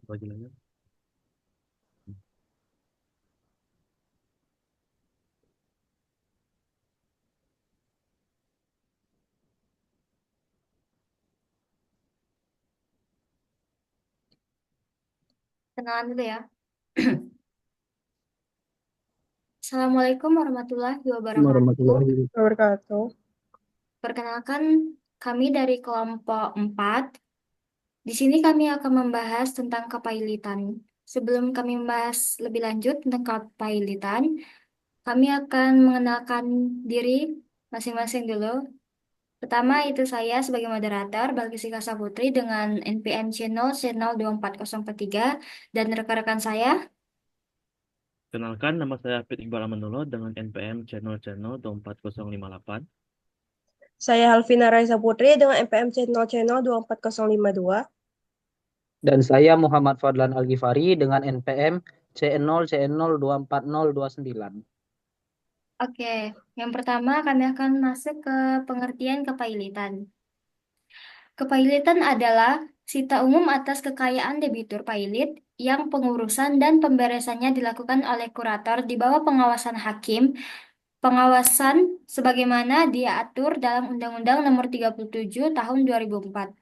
Panggilannya. Kenalan dulu ya. Assalamualaikum warahmatullahi wabarakatuh. Warahmatullahi wabarakatuh. Perkenalkan, kami dari kelompok 4. Di sini kami akan membahas tentang kepailitan. Sebelum kami membahas lebih lanjut tentang kepailitan, kami akan mengenalkan diri masing-masing dulu. Pertama itu saya sebagai moderator, Balkisika Saputri dengan NPM Channel 24043 dan rekan-rekan saya. Kenalkan, nama saya Fit Iqbal Amanullah dengan NPM Channel 24058. Saya Halvina Raisa Putri dengan MPM Channel 24052. Dan saya Muhammad Fadlan Al-Ghifari dengan NPM C0C0240229. Oke, yang pertama kami akan masuk ke pengertian kepailitan. Kepailitan adalah sita umum atas kekayaan debitur pailit yang pengurusan dan pemberesannya dilakukan oleh kurator di bawah pengawasan hakim, pengawasan sebagaimana diatur dalam Undang-Undang Nomor 37 Tahun 2004.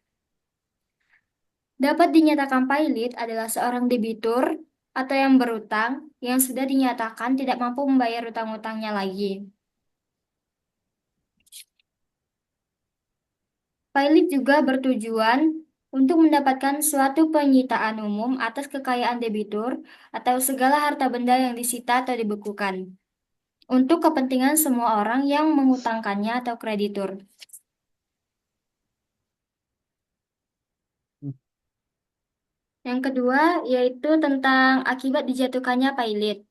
Dapat dinyatakan pailit adalah seorang debitur atau yang berutang yang sudah dinyatakan tidak mampu membayar utang-utangnya lagi. Pailit juga bertujuan untuk mendapatkan suatu penyitaan umum atas kekayaan debitur atau segala harta benda yang disita atau dibekukan untuk kepentingan semua orang yang mengutangkannya atau kreditur. Yang kedua yaitu tentang akibat dijatuhkannya pailit.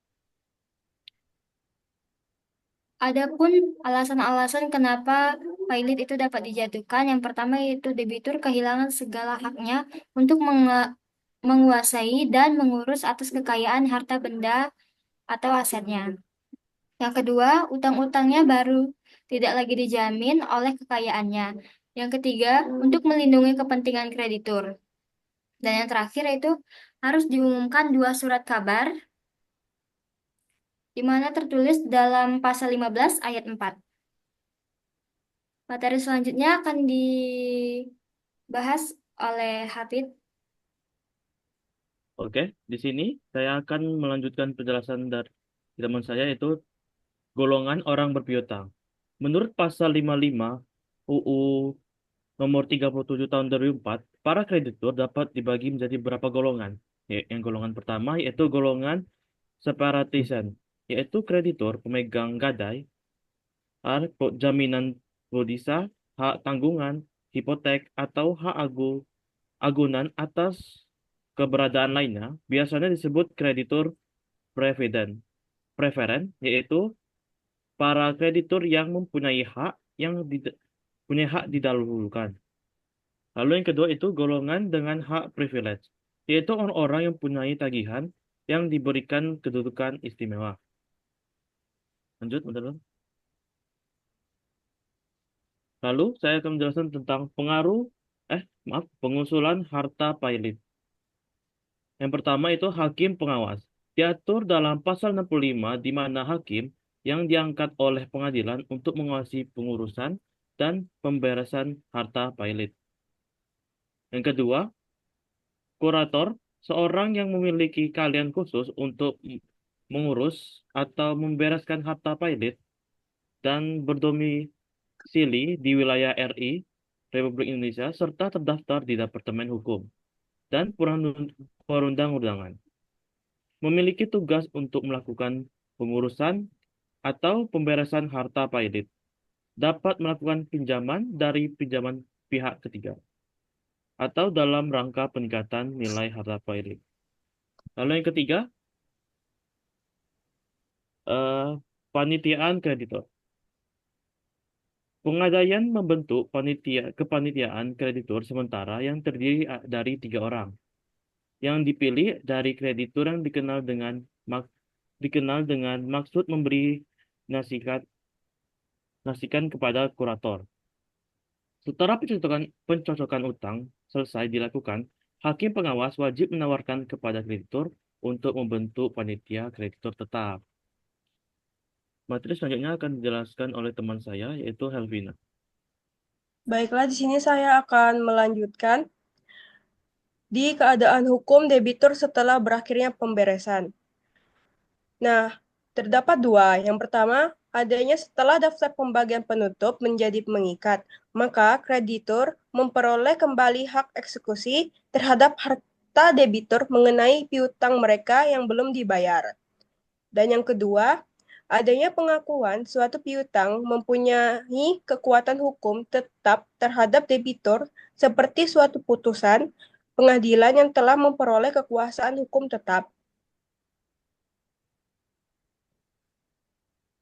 Adapun alasan-alasan kenapa pailit itu dapat dijatuhkan, yang pertama yaitu debitur kehilangan segala haknya untuk menguasai dan mengurus atas kekayaan harta benda atau asetnya. Yang kedua, utang-utangnya baru tidak lagi dijamin oleh kekayaannya. Yang ketiga, untuk melindungi kepentingan kreditur. Dan yang terakhir yaitu harus diumumkan dua surat kabar di mana tertulis dalam pasal 15 ayat 4. Materi selanjutnya akan dibahas oleh Hafid. Oke, di sini saya akan melanjutkan penjelasan dari teman saya, yaitu golongan orang berpiutang. Menurut pasal 55 UU nomor 37 tahun 2004, para kreditur dapat dibagi menjadi beberapa golongan. Yang golongan pertama yaitu golongan separatisan, yaitu kreditur pemegang gadai, jaminan bodisa, hak tanggungan, hipotek, atau hak agunan atas keberadaan lainnya, biasanya disebut kreditur previden, preferen, yaitu para kreditur yang mempunyai hak punya hak didahulukan. Lalu yang kedua itu golongan dengan hak privilege, yaitu orang-orang yang mempunyai tagihan yang diberikan kedudukan istimewa. Lanjut, betul. Lalu saya akan menjelaskan tentang pengusulan harta pailit. Yang pertama itu hakim pengawas. Diatur dalam pasal 65 di mana hakim yang diangkat oleh pengadilan untuk mengawasi pengurusan dan pemberesan harta pailit. Yang kedua, kurator, seorang yang memiliki keahlian khusus untuk mengurus atau membereskan harta pailit dan berdomisili di wilayah RI, Republik Indonesia, serta terdaftar di Departemen Hukum dan Perundang-undangan. Memiliki tugas untuk melakukan pengurusan atau pemberesan harta pailit, dapat melakukan pinjaman dari pinjaman pihak ketiga, atau dalam rangka peningkatan nilai harta pailit. Lalu yang ketiga, eh, panitiaan kreditor. Pengadaian membentuk kepanitiaan kreditur sementara yang terdiri dari 3 orang, yang dipilih dari kreditur yang dikenal dengan maksud memberi nasihat nasikan kepada kurator. Setelah pencocokan utang selesai dilakukan, Hakim pengawas wajib menawarkan kepada kreditur untuk membentuk panitia kreditur tetap. Materi selanjutnya akan dijelaskan oleh teman saya, yaitu Helvina. Baiklah, di sini saya akan melanjutkan di keadaan hukum debitur setelah berakhirnya pemberesan. Nah, terdapat dua. Yang pertama, adanya setelah daftar pembagian penutup menjadi mengikat, maka kreditur memperoleh kembali hak eksekusi terhadap harta debitur mengenai piutang mereka yang belum dibayar. Dan yang kedua, adanya pengakuan suatu piutang mempunyai kekuatan hukum tetap terhadap debitur seperti suatu putusan pengadilan yang telah memperoleh kekuasaan hukum tetap.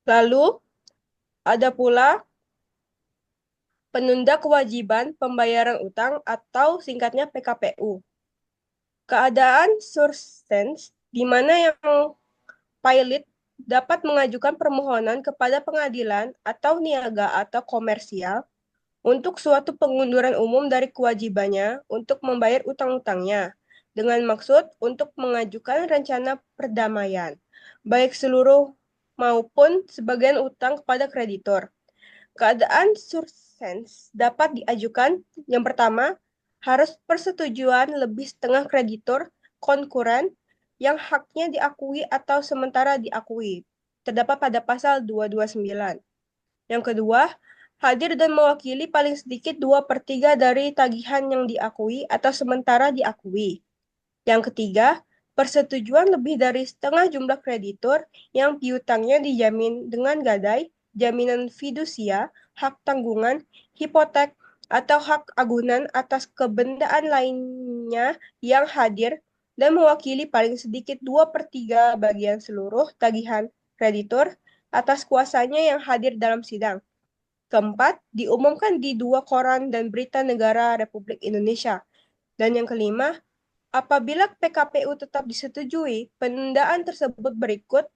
Lalu, ada pula penunda kewajiban pembayaran utang atau singkatnya PKPU. Keadaan substance di mana yang pilot dapat mengajukan permohonan kepada pengadilan atau niaga atau komersial untuk suatu pengunduran umum dari kewajibannya untuk membayar utang-utangnya dengan maksud untuk mengajukan rencana perdamaian, baik seluruh maupun sebagian utang kepada kreditor. Keadaan sursense dapat diajukan yang pertama, harus persetujuan lebih setengah kreditor konkuren yang haknya diakui atau sementara diakui. Terdapat pada pasal 229. Yang kedua, hadir dan mewakili paling sedikit 2/3 dari tagihan yang diakui atau sementara diakui. Yang ketiga, persetujuan lebih dari setengah jumlah kreditur yang piutangnya dijamin dengan gadai, jaminan fidusia, hak tanggungan, hipotek, atau hak agunan atas kebendaan lainnya yang hadir dan mewakili paling sedikit 2/3 bagian seluruh tagihan kreditur atas kuasanya yang hadir dalam sidang. Keempat, diumumkan di 2 koran dan berita negara Republik Indonesia. Dan yang kelima, apabila PKPU tetap disetujui, penundaan tersebut berikut,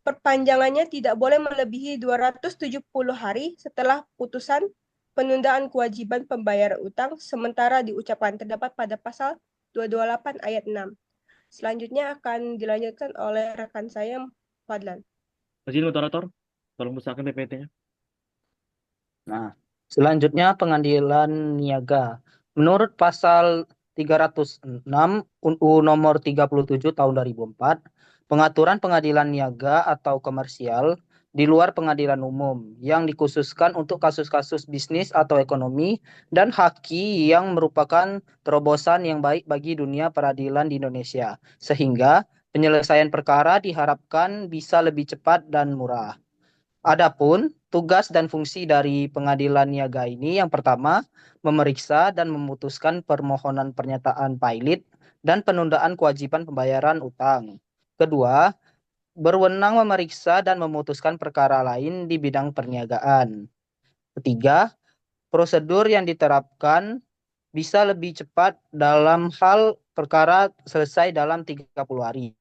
perpanjangannya tidak boleh melebihi 270 hari setelah putusan penundaan kewajiban pembayaran utang sementara diucapkan terdapat pada pasal 228 ayat 6. Selanjutnya akan dilanjutkan oleh rekan saya, Fadlan. Izin moderator, tolong besarkan PPT-nya. Nah, selanjutnya pengadilan niaga. Menurut pasal 306 UU nomor 37 tahun 2004, pengaturan pengadilan niaga atau komersial di luar pengadilan umum yang dikhususkan untuk kasus-kasus bisnis atau ekonomi dan haki yang merupakan terobosan yang baik bagi dunia peradilan di Indonesia, sehingga penyelesaian perkara diharapkan bisa lebih cepat dan murah. Adapun tugas dan fungsi dari pengadilan niaga ini yang pertama, memeriksa dan memutuskan permohonan pernyataan pilot dan penundaan kewajiban pembayaran utang. Kedua, berwenang memeriksa dan memutuskan perkara lain di bidang perniagaan. Ketiga, prosedur yang diterapkan bisa lebih cepat dalam hal perkara selesai dalam 30 hari.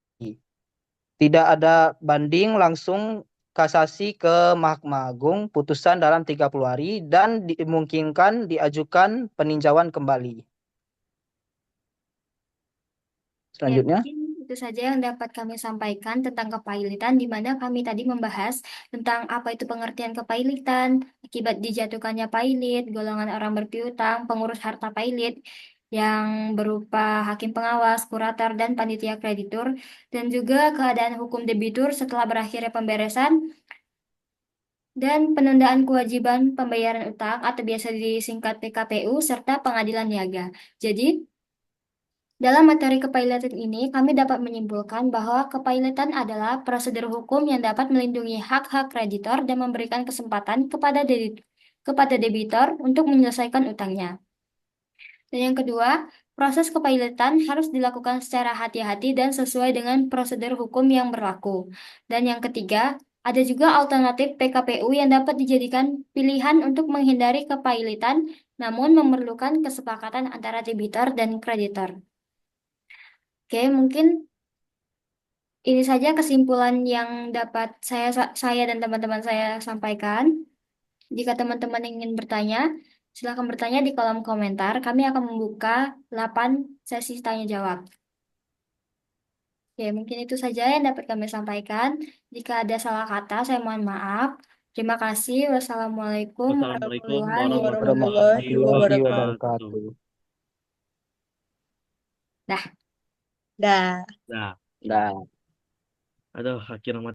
Tidak ada banding langsung kasasi ke Mahkamah Agung, putusan dalam 30 hari dan dimungkinkan diajukan peninjauan kembali. Ya, Selanjutnya, mungkin itu saja yang dapat kami sampaikan tentang kepailitan, di mana kami tadi membahas tentang apa itu pengertian kepailitan, akibat dijatuhkannya pailit, golongan orang berpiutang, pengurus harta pailit, yang berupa hakim pengawas, kurator, dan panitia kreditur, dan juga keadaan hukum debitur setelah berakhirnya pemberesan, dan penundaan kewajiban pembayaran utang atau biasa disingkat PKPU, serta pengadilan niaga. Jadi, dalam materi kepailitan ini, kami dapat menyimpulkan bahwa kepailitan adalah prosedur hukum yang dapat melindungi hak-hak kreditor dan memberikan kesempatan kepada debitor untuk menyelesaikan utangnya. Dan yang kedua, proses kepailitan harus dilakukan secara hati-hati dan sesuai dengan prosedur hukum yang berlaku. Dan yang ketiga, ada juga alternatif PKPU yang dapat dijadikan pilihan untuk menghindari kepailitan, namun memerlukan kesepakatan antara debitor dan kreditor. Oke, mungkin ini saja kesimpulan yang dapat saya dan teman-teman saya sampaikan. Jika teman-teman ingin bertanya, Silahkan bertanya di kolom komentar. Kami akan membuka 8 sesi tanya jawab. Oke, mungkin itu saja yang dapat kami sampaikan. Jika ada salah kata, saya mohon maaf. Terima kasih. Wassalamualaikum Wassalamualaikum warahmatullahi warahmatullahi Warahmatullahi Warahmatullahi wabarakatuh. wabarakatuh. Dah. Dah. Nah, Nah. aduh, akhirnya